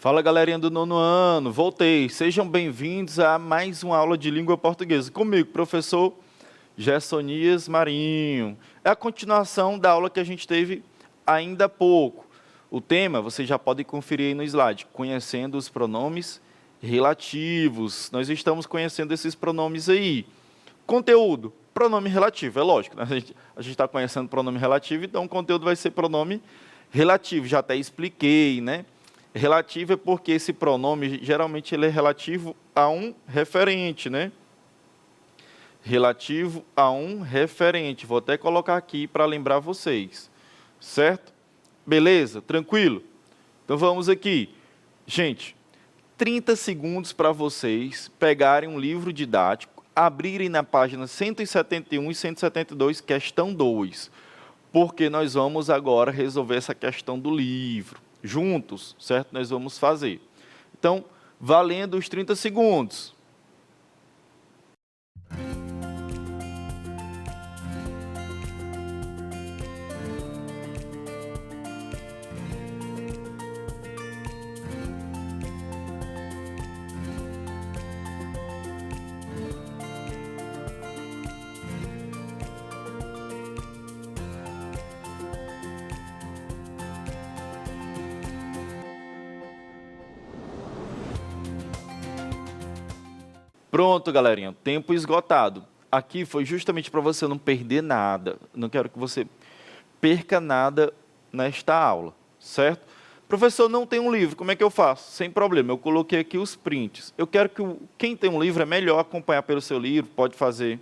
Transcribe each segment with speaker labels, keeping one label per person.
Speaker 1: Fala, galerinha do nono ano, voltei. Sejam bem-vindos a mais uma aula de língua portuguesa. Comigo, professor Gersonias Marinho. É a continuação da aula que a gente teve ainda há pouco. O tema, você já pode conferir aí no slide, conhecendo os pronomes relativos. Nós estamos conhecendo esses pronomes aí. Conteúdo, pronome relativo, é lógico, né? A gente está conhecendo pronome relativo, então o conteúdo vai ser pronome relativo, já até expliquei, né? Relativo é porque esse pronome, geralmente, ele é relativo a um referente, né? Relativo a um referente. Vou até colocar aqui para lembrar vocês, certo? Beleza? Tranquilo? Então, vamos aqui. Gente, 30 segundos para vocês pegarem um livro didático, abrirem na página 171 e 172, questão 2, porque nós vamos agora resolver essa questão do livro. Juntos, certo? Nós vamos fazer. Então, valendo os 30 segundos. Pronto, galerinha, tempo esgotado. Aqui foi justamente para você não perder nada. Não quero que você perca nada nesta aula, certo? Professor, não tem um livro, como é que eu faço? Sem problema, eu coloquei aqui os prints. Eu quero que quem tem um livro é melhor acompanhar pelo seu livro, pode fazer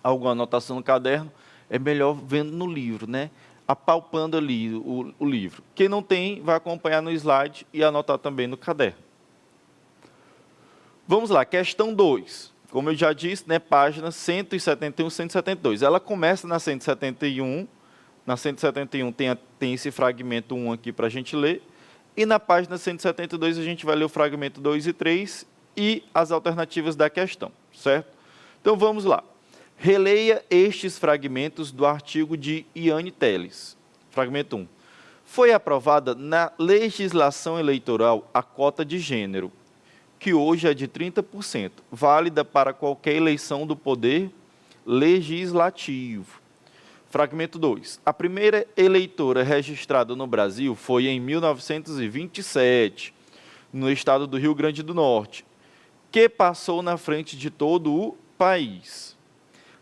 Speaker 1: alguma anotação no caderno, é melhor vendo no livro, né? Apalpando ali o livro. Quem não tem, vai acompanhar no slide e anotar também no caderno. Vamos lá, questão 2. Como eu já disse, né, página 171, 172. Ela começa na 171. Na 171 tem esse fragmento 1 aqui para a gente ler. E na página 172 a gente vai ler o fragmento 2 e 3 e as alternativas da questão, certo? Então vamos lá. Releia estes fragmentos do artigo de Iane Teles. Fragmento 1. Foi aprovada na legislação eleitoral a cota de gênero, que hoje é de 30%, válida para qualquer eleição do poder legislativo. Fragmento 2. A primeira eleitora registrada no Brasil foi em 1927, no estado do Rio Grande do Norte, que passou na frente de todo o país.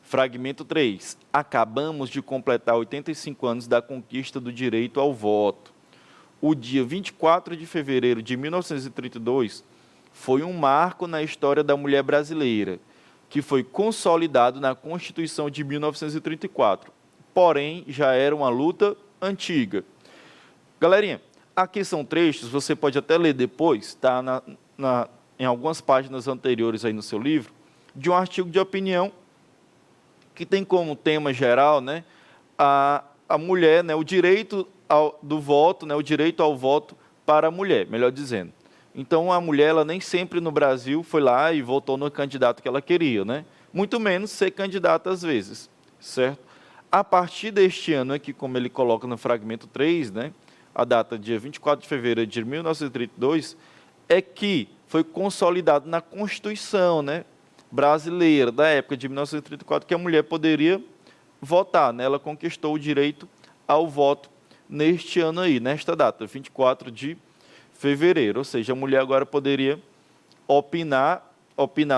Speaker 1: Fragmento 3. Acabamos de completar 85 anos da conquista do direito ao voto. O dia 24 de fevereiro de 1932 foi um marco na história da mulher brasileira, que foi consolidado na Constituição de 1934. Porém, já era uma luta antiga. Galerinha, aqui são trechos, você pode até ler depois, tá? Em algumas páginas anteriores aí no seu livro, de um artigo de opinião que tem como tema geral, né, a mulher, né, o direito do voto, né, o direito ao voto para a mulher, melhor dizendo. Então, a mulher, ela nem sempre no Brasil foi lá e votou no candidato que ela queria, né? Muito menos ser candidata às vezes, certo? A partir deste ano aqui, como ele coloca no fragmento 3, né, a data dia 24 de fevereiro de 1932, é que foi consolidado na Constituição, né, brasileira, da época de 1934, que a mulher poderia votar, né? Ela conquistou o direito ao voto neste ano aí, nesta data, 24 de fevereiro, ou seja, a mulher agora poderia opinar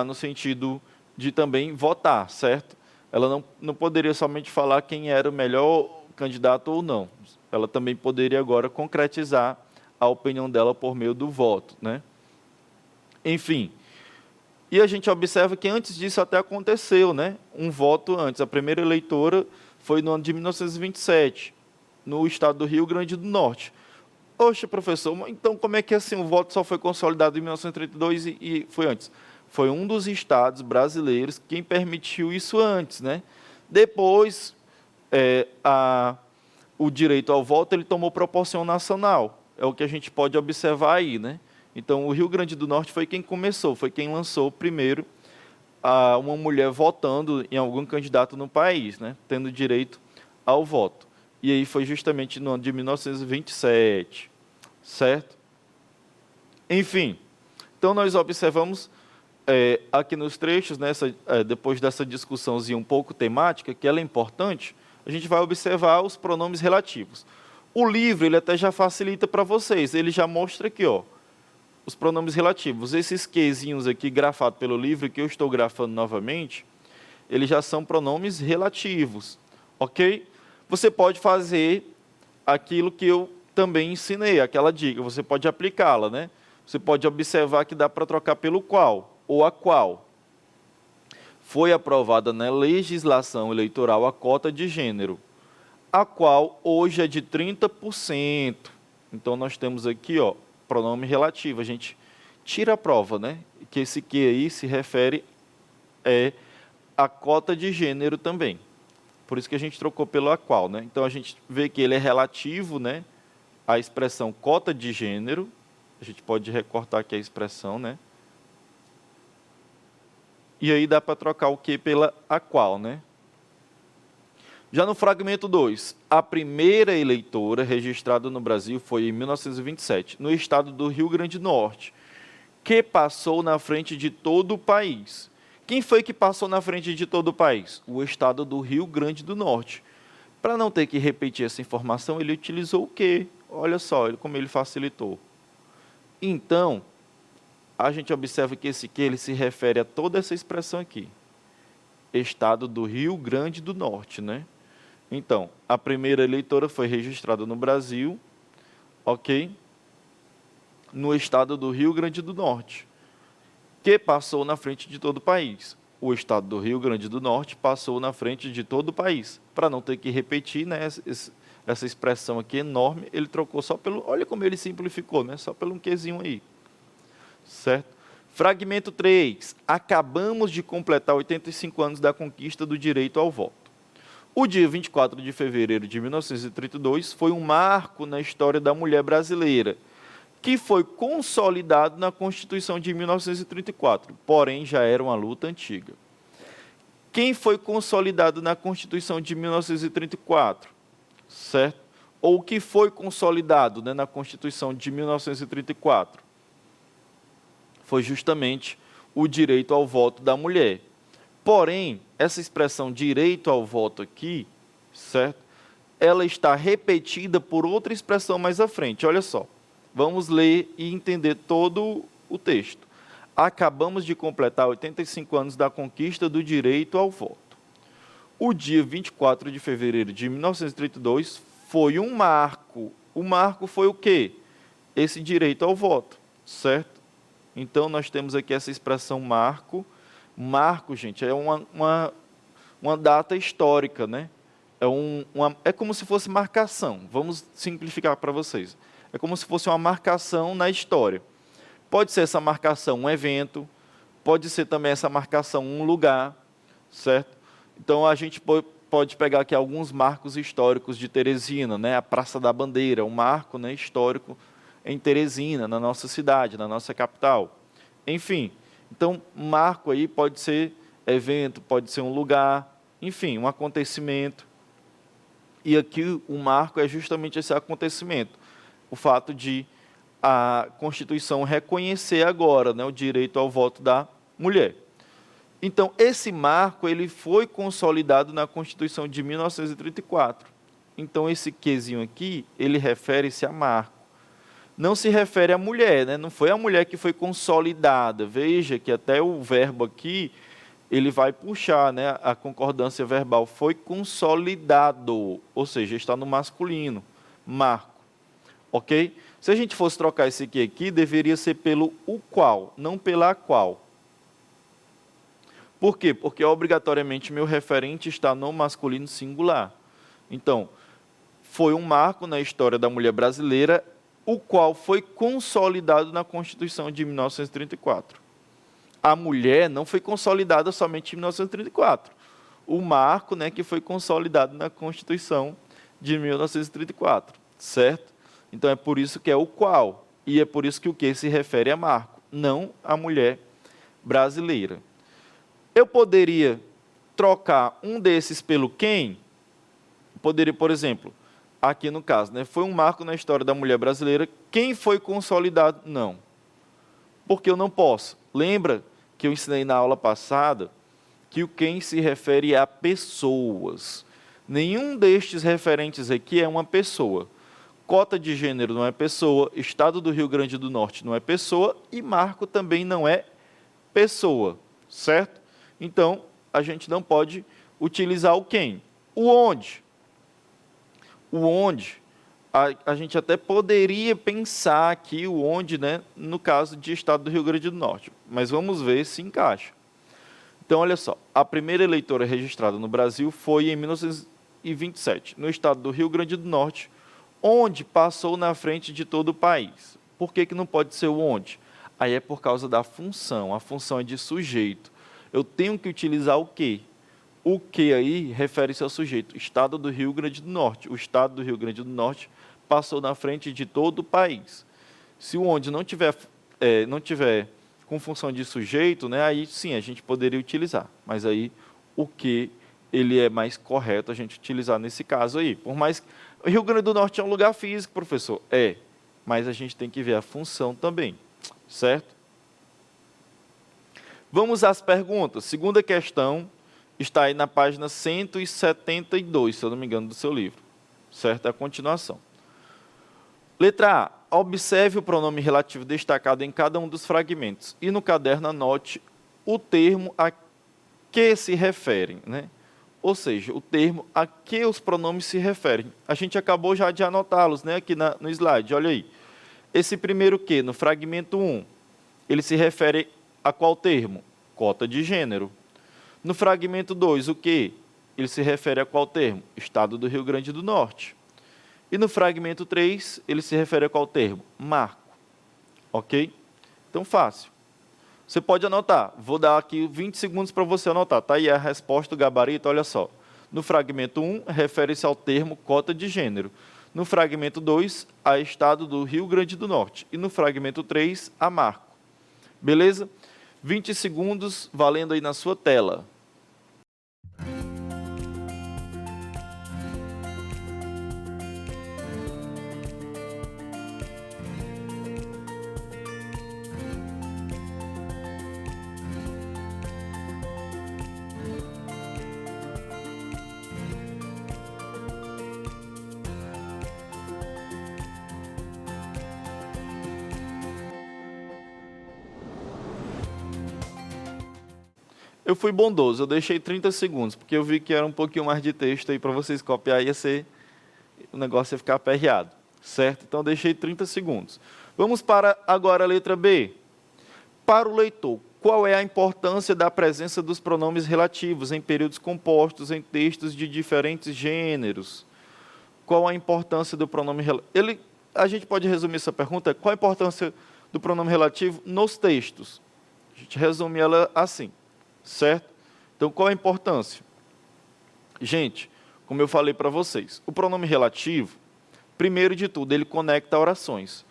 Speaker 1: no sentido de também votar, certo? Ela não poderia somente falar quem era o melhor candidato ou não. Ela também poderia agora concretizar a opinião dela por meio do voto, né? Enfim, e a gente observa que antes disso até aconteceu, né? Um voto antes. A primeira eleitora foi no ano de 1927, no estado do Rio Grande do Norte. Poxa, professor, então como é que assim o voto só foi consolidado em 1932 e foi antes? Foi um dos estados brasileiros quem permitiu isso antes, né? Depois, o direito ao voto ele tomou proporção nacional. É o que a gente pode observar aí, né? Então, o Rio Grande do Norte foi quem começou, foi quem lançou primeiro uma mulher votando em algum candidato no país, né? Tendo direito ao voto. E aí foi justamente no ano de 1927, certo? Enfim, então nós observamos aqui nos trechos, depois dessa discussãozinha um pouco temática, que ela é importante, a gente vai observar os pronomes relativos. O livro, ele até já facilita para vocês, ele já mostra aqui, ó, os pronomes relativos. Esses quezinhos aqui, grafados pelo livro, que eu estou grafando novamente, eles já são pronomes relativos, ok? Você pode fazer aquilo que eu também ensinei, aquela dica, você pode aplicá-la, né? Você pode observar que dá para trocar pelo qual ou a qual. Foi aprovada na legislação eleitoral a cota de gênero, a qual hoje é de 30%. Então, nós temos aqui, ó, pronome relativo. A gente tira a prova, né? Que esse que aí se refere à cota de gênero também. Por isso que a gente trocou pelo a qual, né? Então, a gente vê que ele é relativo, né? A expressão cota de gênero. A gente pode recortar aqui a expressão, né? E aí dá para trocar o que pela a qual, né? Já no fragmento 2, a primeira eleitora registrada no Brasil foi em 1927, no estado do Rio Grande do Norte, que passou na frente de todo o país. Quem foi que passou na frente de todo o país? O estado do Rio Grande do Norte. Para não ter que repetir essa informação, ele utilizou o quê? Olha só como ele facilitou. Então, a gente observa que esse que ele se refere a toda essa expressão aqui. Estado do Rio Grande do Norte, né? Então, a primeira eleitora foi registrada no Brasil, ok? No estado do Rio Grande do Norte, que passou na frente de todo o país. O estado do Rio Grande do Norte passou na frente de todo o país. Para não ter que repetir, né, essa expressão aqui enorme, ele trocou só pelo... Olha como ele simplificou, né? Só pelo um quezinho aí. Certo? Fragmento 3. Acabamos de completar 85 anos da conquista do direito ao voto. O dia 24 de fevereiro de 1932 foi um marco na história da mulher brasileira, que foi consolidado na Constituição de 1934, porém já era uma luta antiga. Quem foi consolidado na Constituição de 1934? Certo? Ou o que foi consolidado, né, na Constituição de 1934? Foi justamente o direito ao voto da mulher. Porém, essa expressão direito ao voto aqui, certo? Ela está repetida por outra expressão mais à frente. Olha só, vamos ler e entender todo o texto. Acabamos de completar 85 anos da conquista do direito ao voto. O dia 24 de fevereiro de 1932 foi um marco. O marco foi o quê? Esse direito ao voto, certo? Então, nós temos aqui essa expressão marco. Marco, gente, é uma data histórica, né? É como se fosse marcação. Vamos simplificar para vocês. É como se fosse uma marcação na história. Pode ser essa marcação um evento, pode ser também essa marcação um lugar, certo? Então, a gente pode pegar aqui alguns marcos históricos de Teresina, né? A Praça da Bandeira, um marco, né, histórico em Teresina, na nossa cidade, na nossa capital. Enfim, então, marco aí pode ser evento, pode ser um lugar, enfim, um acontecimento. E aqui o marco é justamente esse acontecimento, o fato de a Constituição reconhecer agora, né, o direito ao voto da mulher. Então, esse marco ele foi consolidado na Constituição de 1934. Então, esse quezinho aqui, ele refere-se a marco. Não se refere à mulher, né? Não foi a mulher que foi consolidada. Veja que até o verbo aqui, ele vai puxar, né? A concordância verbal foi consolidado, ou seja, está no masculino, marco, ok? Se a gente fosse trocar esse aqui, deveria ser pelo o qual, não pela qual. Por quê? Porque obrigatoriamente meu referente está no masculino singular. Então, foi um marco na história da mulher brasileira, o qual foi consolidado na Constituição de 1934. A mulher não foi consolidada somente em 1934. O marco, né, que foi consolidado na Constituição de 1934, certo? Então, é por isso que é o qual. E é por isso que o que se refere a marco, não a mulher brasileira. Eu poderia trocar um desses pelo quem? Poderia, por exemplo, aqui no caso, né, foi um marco na história da mulher brasileira. Quem foi consolidado? Não. Porque eu não posso. Lembra que eu ensinei na aula passada que o quem se refere a pessoas. Nenhum destes referentes aqui é uma pessoa. Cota de gênero não é pessoa, Estado do Rio Grande do Norte não é pessoa e Marco também não é pessoa, certo? Então, a gente não pode utilizar o quem. O onde. O onde, a gente até poderia pensar aqui o onde, né, no caso de Estado do Rio Grande do Norte, mas vamos ver se encaixa. Então, olha só, a primeira eleitora registrada no Brasil foi em 1927, no estado do Rio Grande do Norte, onde passou na frente de todo o país. Por que não pode ser o onde? Aí é por causa da função, a função é de sujeito. Eu tenho que utilizar o que? O que aí refere-se ao sujeito, estado do Rio Grande do Norte. O estado do Rio Grande do Norte passou na frente de todo o país. Se o onde não tiver com função de sujeito, né, aí sim a gente poderia utilizar. Mas aí o que ele é mais correto a gente utilizar nesse caso aí. Por mais que o Rio Grande do Norte é um lugar físico, professor, mas a gente tem que ver a função também, certo? Vamos às perguntas. Segunda questão está aí na página 172, se eu não me engano, do seu livro, certo? É a continuação. Letra A. Observe o pronome relativo destacado em cada um dos fragmentos e no caderno anote o termo a que se referem, né? Ou seja, o termo a que os pronomes se referem. A gente acabou já de anotá-los, né, aqui no slide, olha aí. Esse primeiro que, no fragmento 1, ele se refere a qual termo? Cota de gênero. No fragmento 2, o que? Ele se refere a qual termo? Estado do Rio Grande do Norte. E no fragmento 3, ele se refere a qual termo? Marco. Ok? Então, fácil. Você pode anotar. Vou dar aqui 20 segundos para você anotar. Tá aí a resposta do gabarito, olha só. No fragmento 1, refere-se ao termo cota de gênero. No fragmento 2, a Estado do Rio Grande do Norte. E no fragmento 3, a Marco. Beleza? 20 segundos, valendo aí na sua tela. Eu fui bondoso, eu deixei 30 segundos, porque eu vi que era um pouquinho mais de texto aí para vocês copiar, o negócio ia ficar aperreado, certo? Então, eu deixei 30 segundos. Vamos para agora a letra B. Para o leitor, qual é a importância da presença dos pronomes relativos em períodos compostos em textos de diferentes gêneros? Qual a importância do pronome relativo? A gente pode resumir essa pergunta, qual a importância do pronome relativo nos textos? A gente resume ela assim. Certo? Então, qual a importância? Gente, como eu falei para vocês, o pronome relativo, primeiro de tudo, ele conecta orações.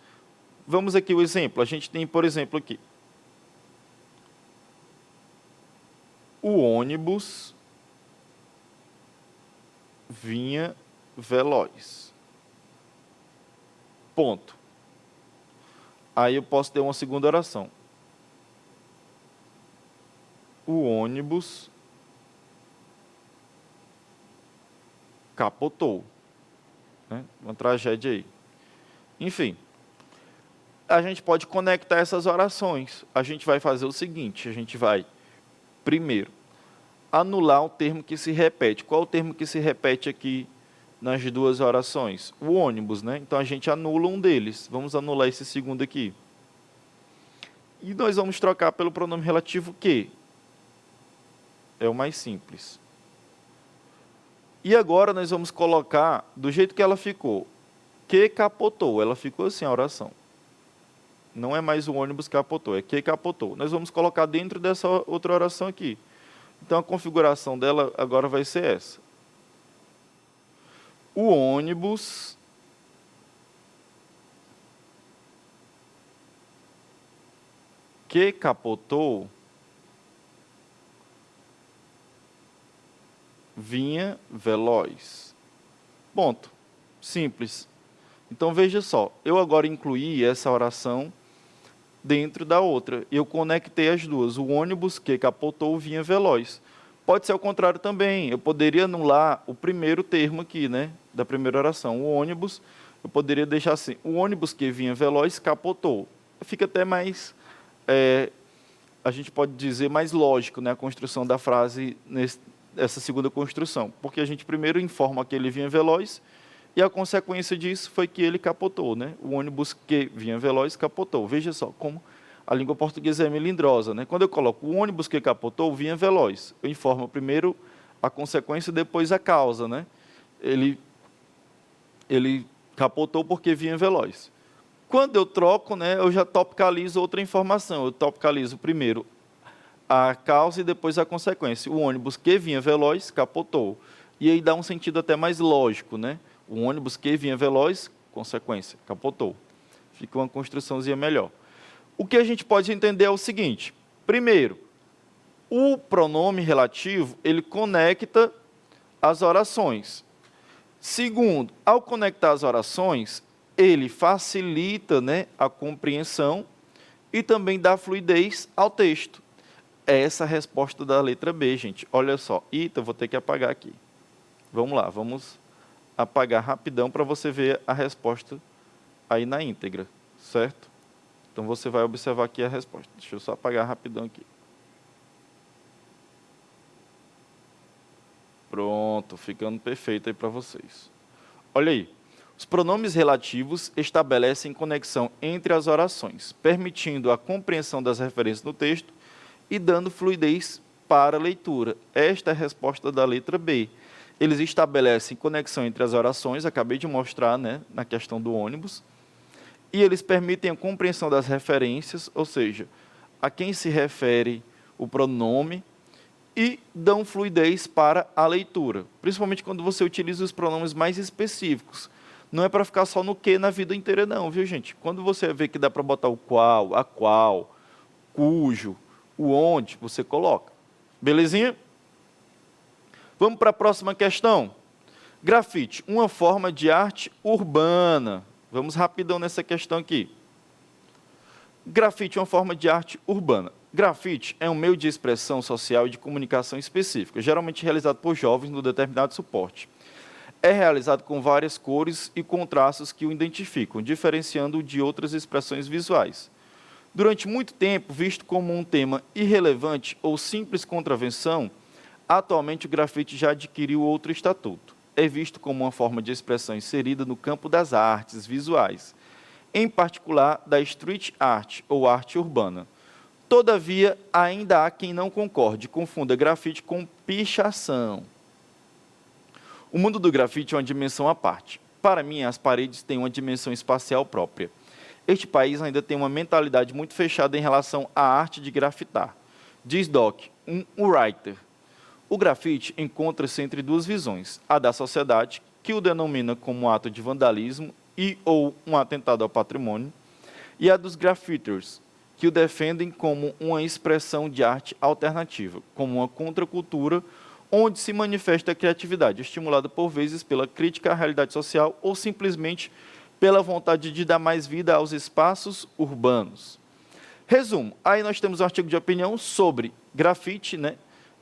Speaker 1: Vamos aqui o exemplo. A gente tem, por exemplo, aqui. O ônibus vinha veloz. Ponto. Aí eu posso ter uma segunda oração. O ônibus capotou. Né? Uma tragédia aí. Enfim, a gente pode conectar essas orações. A gente vai fazer o seguinte, a gente vai, primeiro, anular o termo que se repete. Qual o termo que se repete aqui nas duas orações? O ônibus, né? Então, a gente anula um deles. Vamos anular esse segundo aqui. E nós vamos trocar pelo pronome relativo que. É o mais simples. E agora nós vamos colocar do jeito que ela ficou. Que capotou. Ela ficou assim a oração. Não é mais o ônibus capotou, é que capotou. Nós vamos colocar dentro dessa outra oração aqui. Então a configuração dela agora vai ser essa. O ônibus que capotou vinha veloz. Ponto. Simples. Então, veja só. Eu agora incluí essa oração dentro da outra. Eu conectei as duas. O ônibus que capotou vinha veloz. Pode ser ao contrário também. Eu poderia anular o primeiro termo aqui, né, da primeira oração. O ônibus, eu poderia deixar assim. O ônibus que vinha veloz capotou. Fica até mais, a gente pode dizer, mais lógico, né, a construção da frase, essa segunda construção. Porque a gente primeiro informa que ele vinha veloz, e a consequência disso foi que ele capotou, né? O ônibus que vinha veloz capotou. Veja só como a língua portuguesa é melindrosa, né? Quando eu coloco o ônibus que capotou, vinha veloz. Eu informo primeiro a consequência e depois a causa, né? Ele capotou porque vinha veloz. Quando eu troco, né, eu já topicalizo outra informação. Eu topicalizo primeiro a causa e depois a consequência. O ônibus que vinha veloz capotou. E aí dá um sentido até mais lógico, né? O ônibus que vinha veloz, consequência, capotou. Fica uma construçãozinha melhor. O que a gente pode entender é o seguinte. Primeiro, o pronome relativo, ele conecta as orações. Segundo, ao conectar as orações, ele facilita, né, a compreensão e também dá fluidez ao texto. É essa a resposta da letra B, gente. Olha só. Eita, eu vou ter que apagar aqui. Vamos lá, vamos apagar rapidão para você ver a resposta aí na íntegra, certo? Então, você vai observar aqui a resposta. Deixa eu só apagar rapidão aqui. Pronto, ficando perfeito aí para vocês. Olha aí. Os pronomes relativos estabelecem conexão entre as orações, permitindo a compreensão das referências no texto e dando fluidez para a leitura. Esta é a resposta da letra B. Eles estabelecem conexão entre as orações, acabei de mostrar, né, na questão do ônibus, e eles permitem a compreensão das referências, ou seja, a quem se refere o pronome, e dão fluidez para a leitura, principalmente quando você utiliza os pronomes mais específicos. Não é para ficar só no que na vida inteira não, viu, gente? Quando você vê que dá para botar o qual, a qual, cujo, o onde, você coloca. Belezinha? Vamos para a próxima questão. Grafite, uma forma de arte urbana. Vamos rapidão nessa questão aqui. Grafite é uma forma de arte urbana. Grafite é um meio de expressão social e de comunicação específica, geralmente realizado por jovens no determinado suporte. É realizado com várias cores e com traços que o identificam, diferenciando-o de outras expressões visuais. Durante muito tempo, visto como um tema irrelevante ou simples contravenção, atualmente o grafite já adquiriu outro estatuto. É visto como uma forma de expressão inserida no campo das artes visuais, em particular da street art ou arte urbana. Todavia, ainda há quem não concorde, confunda grafite com pichação. O mundo do grafite é uma dimensão à parte. Para mim, as paredes têm uma dimensão espacial própria. Este país ainda tem uma mentalidade muito fechada em relação à arte de grafitar. Diz Doc, um writer. O grafite encontra-se entre duas visões, a da sociedade, que o denomina como um ato de vandalismo e ou um atentado ao patrimônio, e a dos grafiters, que o defendem como uma expressão de arte alternativa, como uma contracultura onde se manifesta a criatividade, estimulada por vezes pela crítica à realidade social ou simplesmente pela vontade de dar mais vida aos espaços urbanos. Resumo, aí nós temos um artigo de opinião sobre grafite, né?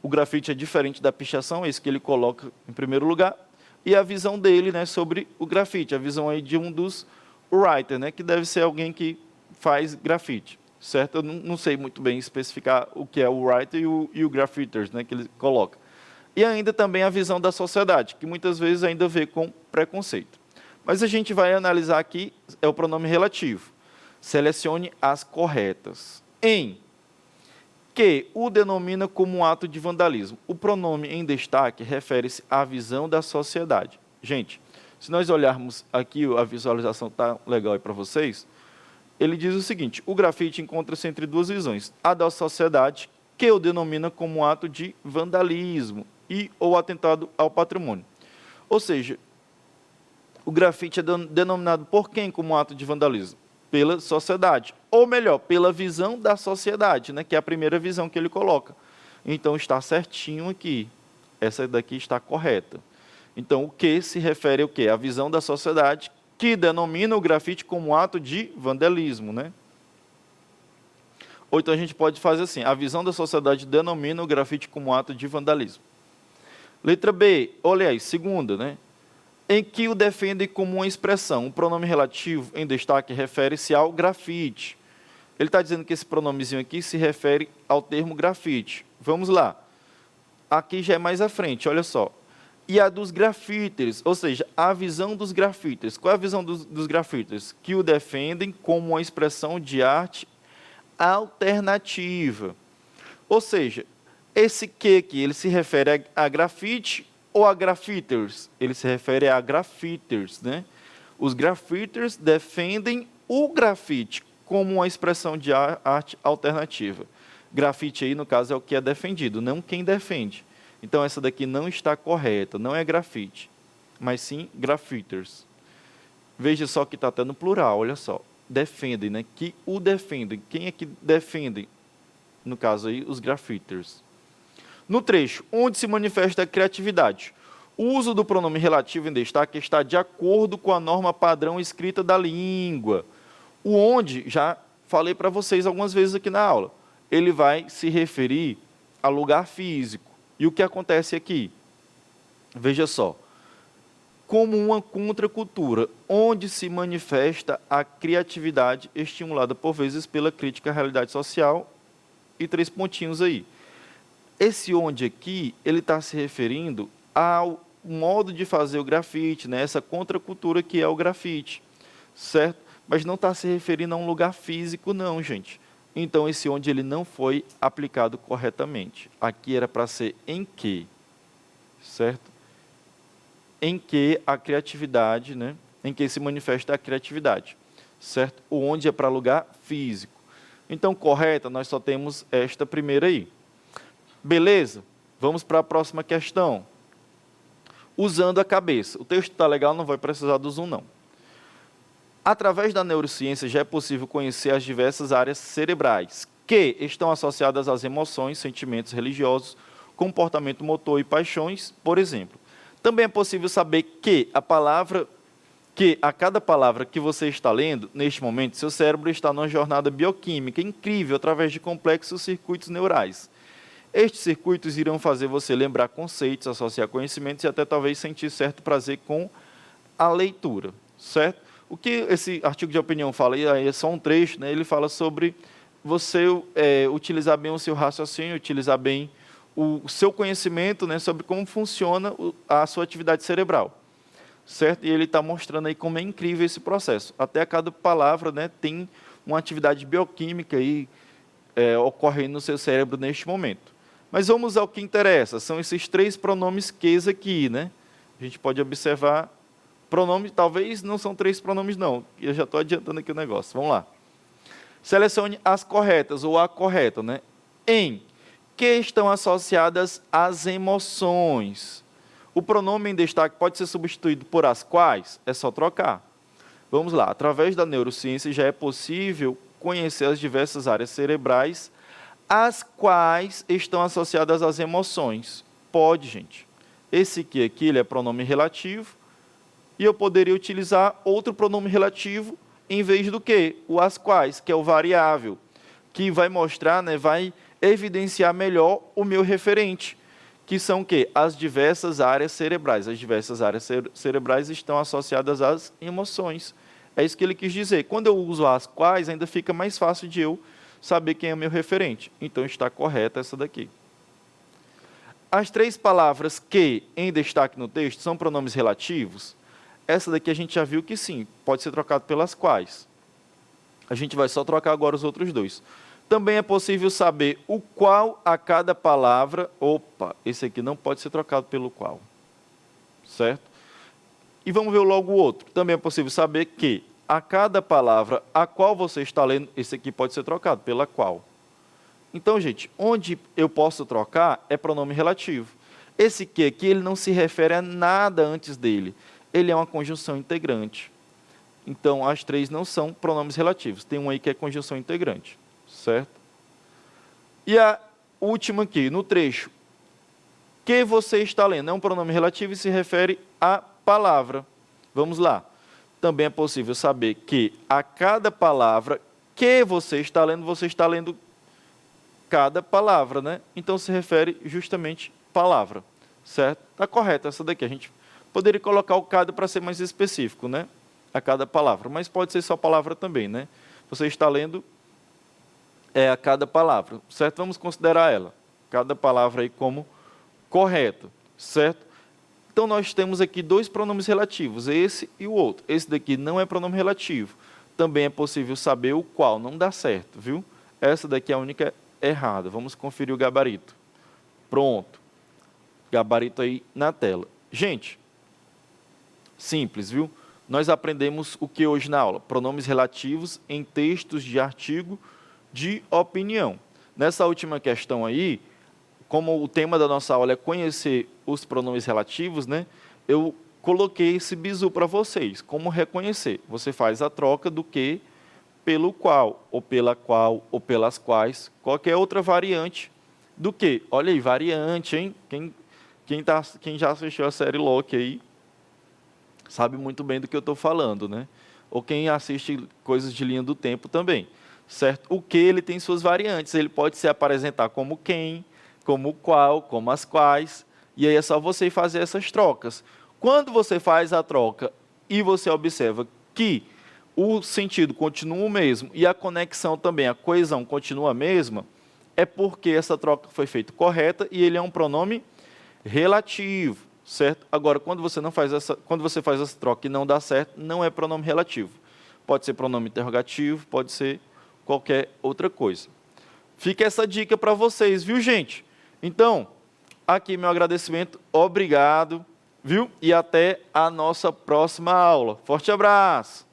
Speaker 1: O grafite é diferente da pichação, é isso que ele coloca em primeiro lugar, e a visão dele, né, sobre o grafite, a visão aí de um dos writers, né, que deve ser alguém que faz grafite, certo? Eu não sei muito bem especificar o que é o writer e o graffiters, né, que ele coloca. E ainda também a visão da sociedade, que muitas vezes ainda vê com preconceito. Mas a gente vai analisar aqui, é o pronome relativo. Selecione as corretas. Em que o denomina como um ato de vandalismo. O pronome em destaque refere-se à visão da sociedade. Gente, se nós olharmos aqui, a visualização está legal aí para vocês, ele diz o seguinte, o grafite encontra-se entre duas visões, a da sociedade, que o denomina como um ato de vandalismo e ou atentado ao patrimônio. Ou seja, o grafite é denominado por quem como um ato de vandalismo? Pela sociedade, ou melhor, pela visão da sociedade, né, que é a primeira visão que ele coloca. Então, está certinho aqui. Essa daqui está correta. Então, o que se refere ao quê? A visão da sociedade, que denomina o grafite como um ato de vandalismo, né? Ou então a gente pode fazer assim, a visão da sociedade denomina o grafite como ato de vandalismo. Letra B, olha aí, segunda, né? Em que o defendem como uma expressão. O pronome relativo em destaque refere-se ao grafite. Ele está dizendo que esse pronomezinho aqui se refere ao termo grafite. Vamos lá. Aqui já é mais à frente, olha só. E a dos grafiters, ou seja, a visão dos grafiters. Qual é a visão dos grafiters? Que o defendem como uma expressão de arte alternativa. Ou seja, esse que aqui, ele se refere a grafite ou a grafiters? Ele se refere a grafiters, né? Os grafiters defendem o grafite como uma expressão de arte alternativa. Grafite aí, no caso, é o que é defendido, não quem defende. Então, essa daqui não está correta, não é grafite, mas sim grafiters. Veja só que está até no plural, olha só. Defendem, né? Que o defendem. Quem é que defendem? No caso aí, os grafiters. No trecho, onde se manifesta a criatividade, o uso do pronome relativo em destaque está de acordo com a norma padrão escrita da língua. O onde, já falei para vocês algumas vezes aqui na aula, ele vai se referir a lugar físico. E o que acontece aqui? Veja só. Como uma contracultura, onde se manifesta a criatividade estimulada, por vezes, pela crítica à realidade social, e 3 pontinhos aí. Esse onde aqui, ele está se referindo ao modo de fazer o grafite, né? Essa contracultura que é o grafite, certo? Mas não está se referindo a um lugar físico, não, gente. Então, esse onde ele não foi aplicado corretamente. Aqui era para ser em que, certo? Em que a criatividade, né? Em que se manifesta a criatividade, certo? O onde é para lugar físico. Então, correta, nós só temos esta primeira aí. Beleza? Vamos para a próxima questão. Usando a cabeça. O texto está legal, não vai precisar do zoom, não. Através da neurociência, já é possível conhecer as diversas áreas cerebrais que estão associadas às emoções, sentimentos religiosos, comportamento motor e paixões, por exemplo. Também é possível saber que a cada palavra que você está lendo, neste momento, seu cérebro está numa jornada bioquímica incrível através de complexos circuitos neurais. Estes circuitos irão fazer você lembrar conceitos, associar conhecimentos e até talvez sentir certo prazer com a leitura, certo? O que esse artigo de opinião fala, e aí é só um trecho, né? Ele fala sobre você utilizar bem o seu raciocínio, utilizar bem o seu conhecimento, né, sobre como funciona a sua atividade cerebral, certo? E ele está mostrando aí como é incrível esse processo. Até cada palavra, né, tem uma atividade bioquímica aí, ocorrendo no seu cérebro neste momento. Mas vamos ao que interessa, são esses 3 pronomes ques aqui, né? A gente pode observar, pronomes, talvez não são 3 pronomes não, eu já estou adiantando aqui o negócio, vamos lá. Selecione as corretas, ou a correta, né? Em que estão associadas as emoções. O pronome em destaque pode ser substituído por as quais? É só trocar. Vamos lá, através da neurociência já é possível conhecer as diversas áreas cerebrais, as quais estão associadas às emoções. Pode, gente. Esse que aqui ele é pronome relativo, e eu poderia utilizar outro pronome relativo em vez do que? O as quais, que é o variável, que vai mostrar, né, vai evidenciar melhor o meu referente, que são o quê? As diversas áreas cerebrais. As diversas áreas cerebrais estão associadas às emoções. É isso que ele quis dizer. Quando eu uso as quais, ainda fica mais fácil de eu saber quem é o meu referente. Então, está correta essa daqui. As 3 palavras que em destaque no texto são pronomes relativos. Essa daqui a gente já viu que sim, pode ser trocado pelas quais. A gente vai só trocar agora os outros 2. Também é possível saber o qual a cada palavra... Opa, esse aqui não pode ser trocado pelo qual. Certo? E vamos ver logo o outro. Também é possível saber que a cada palavra a qual você está lendo, esse aqui pode ser trocado pela qual. Então, gente, onde eu posso trocar é pronome relativo. Esse que aqui, ele não se refere a nada antes dele. Ele é uma conjunção integrante. Então, as 3 não são pronomes relativos. Tem um aí que é conjunção integrante. Certo? E a última aqui, no trecho. Que você está lendo é um pronome relativo e se refere à palavra. Vamos lá. Também é possível saber que a cada palavra que você está lendo cada palavra, né? Então se refere justamente palavra, certo? Tá correto essa daqui. A gente poderia colocar o cada para ser mais específico, né? A cada palavra, mas pode ser só palavra também, né? Você está lendo a cada palavra, certo? Vamos considerar ela, cada palavra aí como correta, certo? Então nós temos aqui dois pronomes relativos, esse e o outro. Esse daqui não é pronome relativo. Também é possível saber o qual, não dá certo, viu? Essa daqui é a única errada. Vamos conferir o gabarito. Pronto. Gabarito aí na tela. Gente, simples, viu? Nós aprendemos o que hoje na aula? Pronomes relativos em textos de artigo de opinião. Nessa última questão aí, como o tema da nossa aula é conhecer os pronomes relativos, né? Eu coloquei esse bizu para vocês. Como reconhecer? Você faz a troca do que pelo qual, ou pela qual, ou pelas quais, qualquer outra variante do que. Olha aí, variante, hein? Quem já assistiu a série Loki aí, sabe muito bem do que eu estou falando, né? Ou quem assiste coisas de linha do tempo também, certo? O que ele tem suas variantes, ele pode se apresentar como quem, como qual, como as quais, e aí é só você fazer essas trocas. Quando você faz a troca e você observa que o sentido continua o mesmo e a conexão também, a coesão continua a mesma, é porque essa troca foi feita correta e ele é um pronome relativo. Certo? Agora, quando você faz essa troca e não dá certo, não é pronome relativo. Pode ser pronome interrogativo, pode ser qualquer outra coisa. Fica essa dica para vocês, viu, gente? Então, aqui meu agradecimento, obrigado, viu? E até a nossa próxima aula. Forte abraço!